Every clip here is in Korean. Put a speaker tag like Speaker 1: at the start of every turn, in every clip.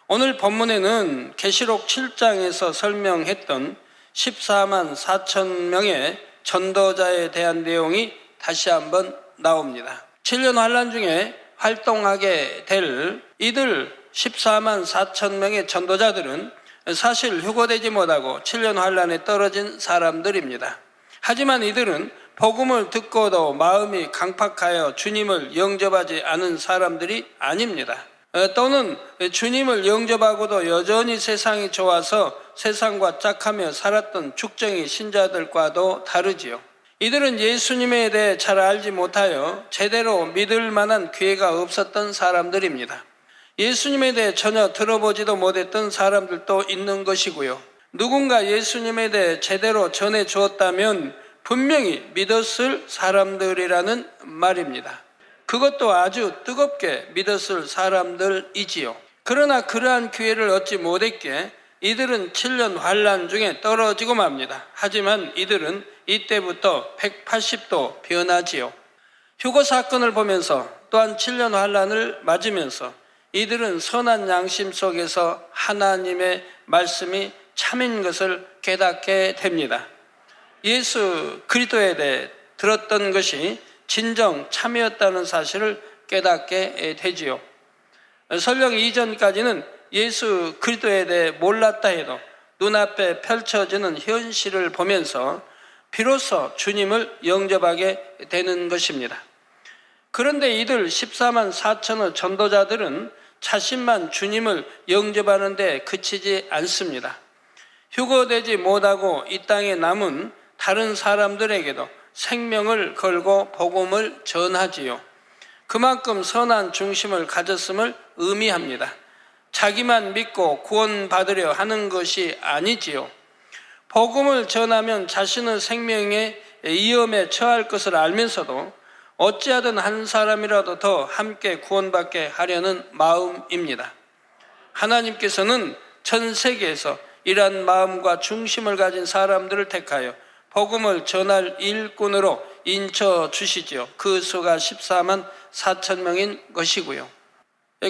Speaker 1: 오늘 본문에는 계시록 7장에서 설명했던 14만 4천 명의 전도자에 대한 내용이 다시 한번 나옵니다. 7년 환란 중에 활동하게 될 이들 14만 4천 명의 전도자들은 사실 휴거되지 못하고 7년 환란에 떨어진 사람들입니다. 하지만 이들은 복음을 듣고도 마음이 강팍하여 주님을 영접하지 않은 사람들이 아닙니다. 또는 주님을 영접하고도 여전히 세상이 좋아서 세상과 짝하며 살았던 죽정이 신자들과도 다르지요. 이들은 예수님에 대해 잘 알지 못하여 제대로 믿을 만한 기회가 없었던 사람들입니다. 예수님에 대해 전혀 들어보지도 못했던 사람들도 있는 것이고요. 누군가 예수님에 대해 제대로 전해 주었다면 분명히 믿었을 사람들이라는 말입니다. 그것도 아주 뜨겁게 믿었을 사람들이지요. 그러나 그러한 기회를 얻지 못했기에 이들은 7년 환란 중에 떨어지고 맙니다. 하지만 이들은 이때부터 180도 변하지요. 휴거 사건을 보면서 또한 7년 환란을 맞으면서 이들은 선한 양심 속에서 하나님의 말씀이 참인 것을 깨닫게 됩니다. 예수 그리스도에 대해 들었던 것이 진정 참이었다는 사실을 깨닫게 되지요. 설령 이전까지는 예수 그리스도에 대해 몰랐다 해도 눈앞에 펼쳐지는 현실을 보면서 비로소 주님을 영접하게 되는 것입니다. 그런데 이들 14만 4천의 전도자들은 자신만 주님을 영접하는 데 그치지 않습니다. 휴거되지 못하고 이 땅에 남은 다른 사람들에게도 생명을 걸고 복음을 전하지요. 그만큼 선한 중심을 가졌음을 의미합니다. 자기만 믿고 구원받으려 하는 것이 아니지요. 복음을 전하면 자신의 생명에 위험에 처할 것을 알면서도 어찌하든 한 사람이라도 더 함께 구원받게 하려는 마음입니다. 하나님께서는 전 세계에서 이러한 마음과 중심을 가진 사람들을 택하여 복음을 전할 일꾼으로 인쳐 주시지요. 그 수가 14만 4천 명인 것이고요.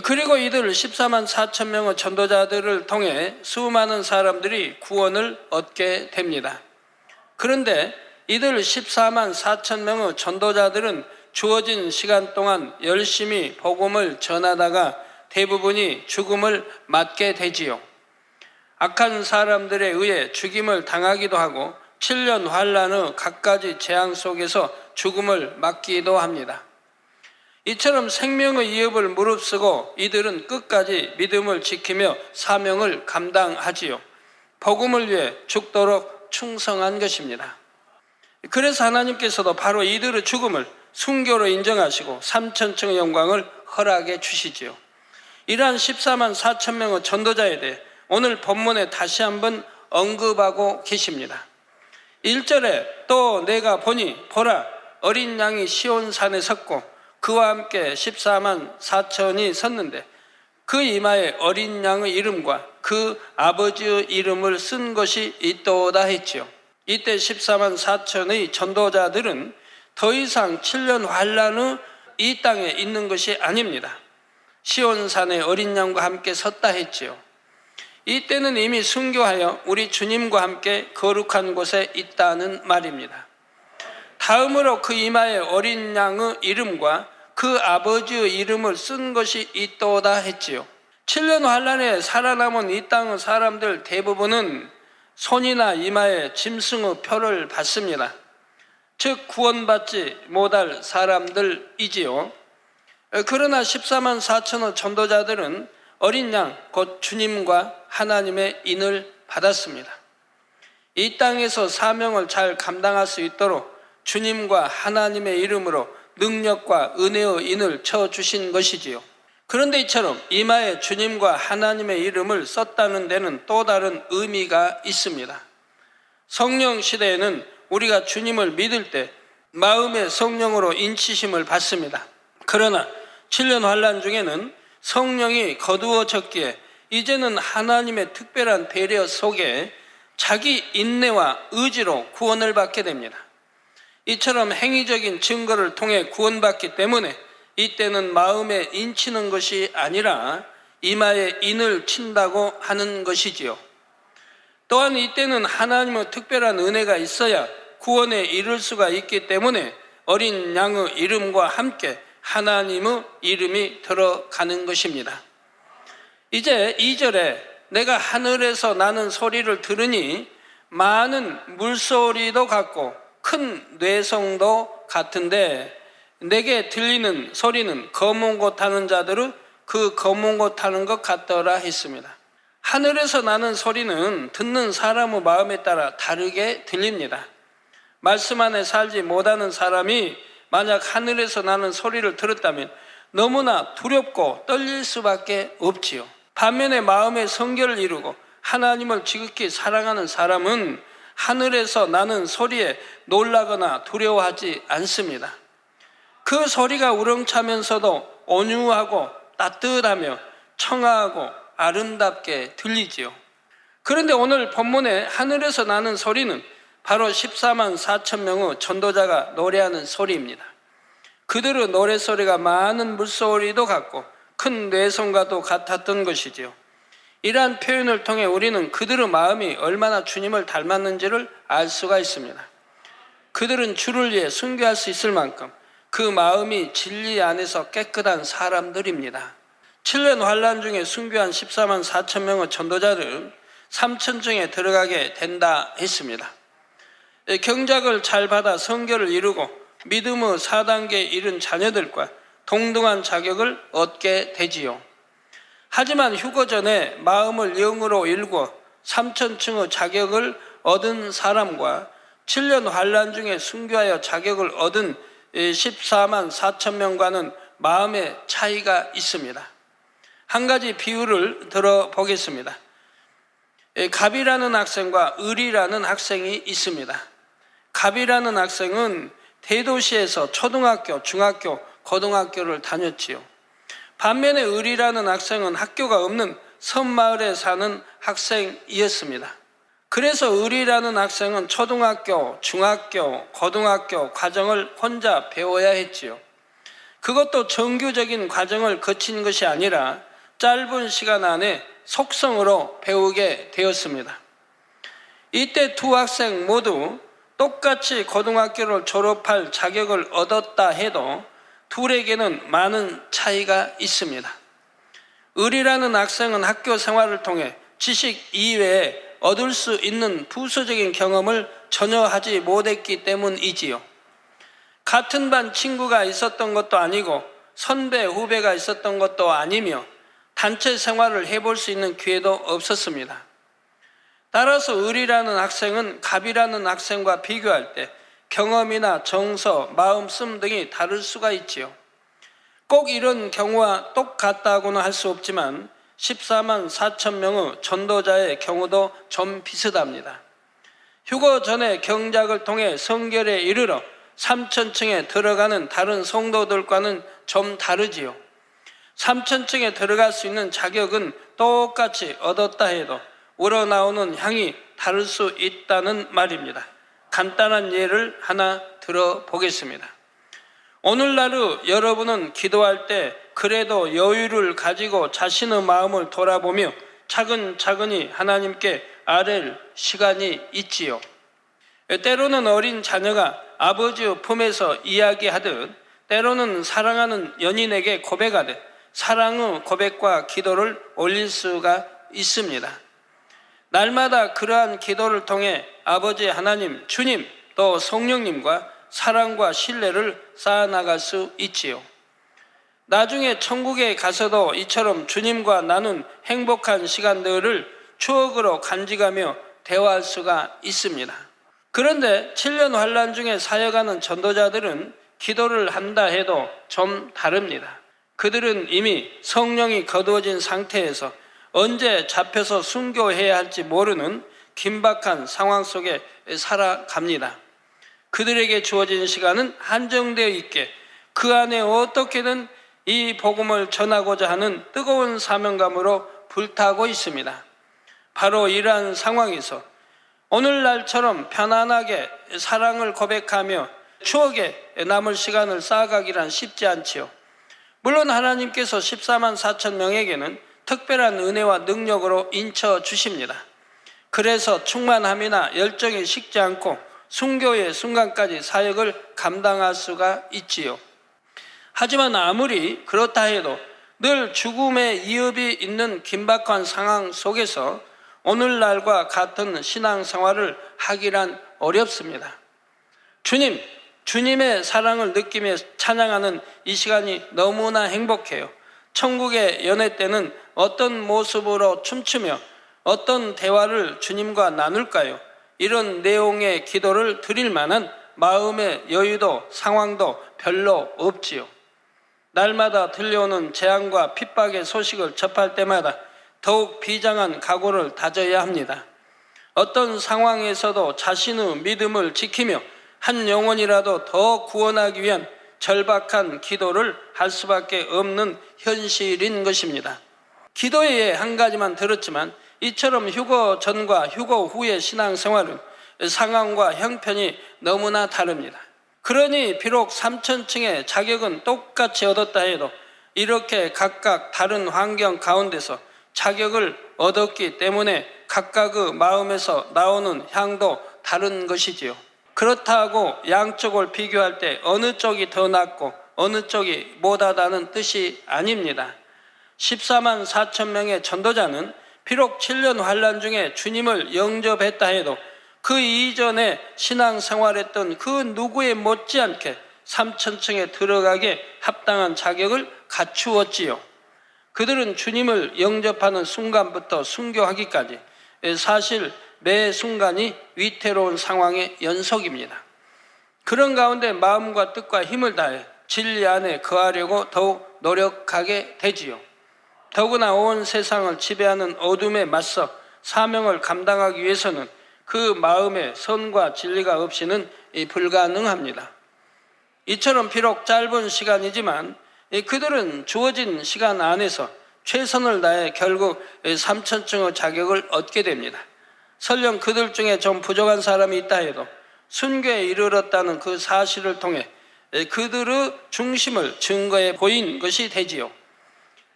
Speaker 1: 그리고 이들 14만 4천 명의 전도자들을 통해 수많은 사람들이 구원을 얻게 됩니다. 그런데 이들 14만 4천 명의 전도자들은 주어진 시간 동안 열심히 복음을 전하다가 대부분이 죽음을 맞게 되지요. 악한 사람들에 의해 죽임을 당하기도 하고 7년 환란의 갖가지 재앙 속에서 죽음을 맞기도 합니다. 이처럼 생명의 위협을 무릅쓰고 이들은 끝까지 믿음을 지키며 사명을 감당하지요. 복음을 위해 죽도록 충성한 것입니다. 그래서 하나님께서도 바로 이들의 죽음을 순교로 인정하시고 3천층의 영광을 허락해 주시지요. 이러한 14만 4천 명의 전도자에 대해 오늘 본문에 다시 한번 언급하고 계십니다. 1절에 또 내가 보니 보라 어린 양이 시온산에 섰고 그와 함께 14만 4천이 섰는데 그 이마에 어린 양의 이름과 그 아버지의 이름을 쓴 것이 있도다 했지요. 이때 14만 4천의 전도자들은 더 이상 7년 환란의 이 땅에 있는 것이 아닙니다. 시온산에 어린 양과 함께 섰다 했지요. 이때는 이미 순교하여 우리 주님과 함께 거룩한 곳에 있다는 말입니다. 다음으로 그 이마에 어린 양의 이름과 그 아버지의 이름을 쓴 것이 있도다 했지요. 7년 환란에 살아남은 이 땅의 사람들 대부분은 손이나 이마에 짐승의 표를 받습니다. 즉 구원받지 못할 사람들이지요. 그러나 14만 4천의 전도자들은 어린 양 곧 주님과 하나님의 인을 받았습니다. 이 땅에서 사명을 잘 감당할 수 있도록 주님과 하나님의 이름으로 능력과 은혜의 인을 쳐주신 것이지요. 그런데 이처럼 이마에 주님과 하나님의 이름을 썼다는 데는 또 다른 의미가 있습니다. 성령 시대에는 우리가 주님을 믿을 때 마음의 성령으로 인치심을 받습니다. 그러나 7년 환란 중에는 성령이 거두어졌기에 이제는 하나님의 특별한 배려 속에 자기 인내와 의지로 구원을 받게 됩니다. 이처럼 행위적인 증거를 통해 구원받기 때문에 이때는 마음에 인치는 것이 아니라 이마에 인을 친다고 하는 것이지요. 또한 이때는 하나님의 특별한 은혜가 있어야 구원에 이를 수가 있기 때문에 어린 양의 이름과 함께 하나님의 이름이 들어가는 것입니다. 이제 2절에 내가 하늘에서 나는 소리를 들으니 많은 물소리도 같고 큰 뇌성도 같은데 내게 들리는 소리는 검은 옷 타는 자들의 그 검은 옷 타는 것 같더라 했습니다. 하늘에서 나는 소리는 듣는 사람의 마음에 따라 다르게 들립니다. 말씀 안에 살지 못하는 사람이 만약 하늘에서 나는 소리를 들었다면 너무나 두렵고 떨릴 수밖에 없지요. 반면에 마음의 성결을 이루고 하나님을 지극히 사랑하는 사람은 하늘에서 나는 소리에 놀라거나 두려워하지 않습니다. 그 소리가 우렁차면서도 온유하고 따뜻하며 청아하고 아름답게 들리지요. 그런데 오늘 본문에 하늘에서 나는 소리는 바로 14만 4천 명의 전도자가 노래하는 소리입니다. 그들의 노래소리가 많은 물소리도 같고 큰 뇌성과도 같았던 것이지요. 이러한 표현을 통해 우리는 그들의 마음이 얼마나 주님을 닮았는지를 알 수가 있습니다. 그들은 주를 위해 순교할 수 있을 만큼 그 마음이 진리 안에서 깨끗한 사람들입니다. 7년 환란 중에 순교한 14만 4천 명의 전도자들은 3천층에 들어가게 된다 했습니다. 경작을 잘 받아 성결을 이루고 믿음의 4단계에 이른 자녀들과 동등한 자격을 얻게 되지요. 하지만 휴거 전에 마음을 영으로 일궈 3천층의 자격을 얻은 사람과 7년 환란 중에 순교하여 자격을 얻은 14만 4천 명과는 마음의 차이가 있습니다. 한 가지 비유를 들어보겠습니다. 갑이라는 학생과 을이라는 학생이 있습니다. 갑이라는 학생은 대도시에서 초등학교, 중학교, 고등학교를 다녔지요. 반면에 을이라는 학생은 학교가 없는 섬마을에 사는 학생이었습니다. 그래서 을이라는 학생은 초등학교, 중학교, 고등학교 과정을 혼자 배워야 했지요. 그것도 정규적인 과정을 거친 것이 아니라 짧은 시간 안에 속성으로 배우게 되었습니다. 이때 두 학생 모두 똑같이 고등학교를 졸업할 자격을 얻었다 해도 둘에게는 많은 차이가 있습니다. 을이라는 학생은 학교 생활을 통해 지식 이외에 얻을 수 있는 부수적인 경험을 전혀 하지 못했기 때문이지요. 같은 반 친구가 있었던 것도 아니고 선배, 후배가 있었던 것도 아니며 단체 생활을 해볼 수 있는 기회도 없었습니다. 따라서 을이라는 학생은 갑이라는 학생과 비교할 때 경험이나 정서, 마음씀 등이 다를 수가 있지요. 꼭 이런 경우와 똑같다고는 할 수 없지만 14만 4천 명의 전도자의 경우도 좀 비슷합니다. 휴거 전에 경작을 통해 성결에 이르러 3천층에 들어가는 다른 성도들과는 좀 다르지요. 3천층에 들어갈 수 있는 자격은 똑같이 얻었다 해도 우러나오는 향이 다를 수 있다는 말입니다. 간단한 예를 하나 들어보겠습니다. 오늘날의 여러분은 기도할 때 그래도 여유를 가지고 자신의 마음을 돌아보며 차근차근히 하나님께 아뢰를 시간이 있지요. 때로는 어린 자녀가 아버지의 품에서 이야기하듯 때로는 사랑하는 연인에게 고백하듯 사랑의 고백과 기도를 올릴 수가 있습니다. 날마다 그러한 기도를 통해 아버지 하나님, 주님, 또 성령님과 사랑과 신뢰를 쌓아나갈 수 있지요. 나중에 천국에 가서도 이처럼 주님과 나눈 행복한 시간들을 추억으로 간직하며 대화할 수가 있습니다. 그런데 7년 환란 중에 사역하는 전도자들은 기도를 한다 해도 좀 다릅니다. 그들은 이미 성령이 거두어진 상태에서 언제 잡혀서 순교해야 할지 모르는 긴박한 상황 속에 살아갑니다. 그들에게 주어진 시간은 한정되어 있게 그 안에 어떻게든 이 복음을 전하고자 하는 뜨거운 사명감으로 불타고 있습니다. 바로 이러한 상황에서 오늘날처럼 편안하게 사랑을 고백하며 추억에 남을 시간을 쌓아가기란 쉽지 않지요. 물론 하나님께서 14만 4천 명에게는 특별한 은혜와 능력으로 인쳐 주십니다. 그래서 충만함이나 열정이 식지 않고 순교의 순간까지 사역을 감당할 수가 있지요. 하지만 아무리 그렇다 해도 늘 죽음의 위협이 있는 긴박한 상황 속에서 오늘날과 같은 신앙생활을 하기란 어렵습니다. 주님의 사랑을 느끼며 찬양하는 이 시간이 너무나 행복해요. 천국의 연회 때는 어떤 모습으로 춤추며 어떤 대화를 주님과 나눌까요? 이런 내용의 기도를 드릴 만한 마음의 여유도 상황도 별로 없지요. 날마다 들려오는 재앙과 핍박의 소식을 접할 때마다 더욱 비장한 각오를 다져야 합니다. 어떤 상황에서도 자신의 믿음을 지키며 한 영혼이라도 더 구원하기 위한 절박한 기도를 할 수밖에 없는 현실인 것입니다. 기도의 한 가지만 들었지만 이처럼 휴거 전과 휴거 후의 신앙생활은 상황과 형편이 너무나 다릅니다. 그러니 비록 3,000층의 자격은 똑같이 얻었다 해도 이렇게 각각 다른 환경 가운데서 자격을 얻었기 때문에 각각의 마음에서 나오는 향도 다른 것이지요. 그렇다고 양쪽을 비교할 때 어느 쪽이 더 낫고 어느 쪽이 못하다는 뜻이 아닙니다. 14만 4천 명의 전도자는 비록 7년 환란 중에 주님을 영접했다 해도 그 이전에 신앙생활했던 그 누구에 못지않게 3,000층에 들어가게 합당한 자격을 갖추었지요. 그들은 주님을 영접하는 순간부터 순교하기까지 사실 매 순간이 위태로운 상황의 연속입니다. 그런 가운데 마음과 뜻과 힘을 다해 진리 안에 거하려고 더욱 노력하게 되지요. 더구나 온 세상을 지배하는 어둠에 맞서 사명을 감당하기 위해서는 그 마음에 선과 진리가 없이는 불가능합니다. 이처럼 비록 짧은 시간이지만 그들은 주어진 시간 안에서 최선을 다해 결국 3,000층의 자격을 얻게 됩니다. 설령 그들 중에 좀 부족한 사람이 있다 해도 순교에 이르렀다는 그 사실을 통해 그들의 중심을 증거해 보인 것이 되지요.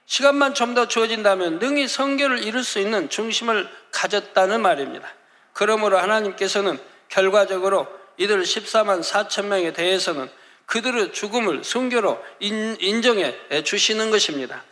Speaker 1: 시간만 좀 더 주어진다면 능히 성결을 이룰 수 있는 중심을 가졌다는 말입니다. 그러므로 하나님께서는 결과적으로 이들 14만 4천 명에 대해서는 그들의 죽음을 순교로 인정해 주시는 것입니다.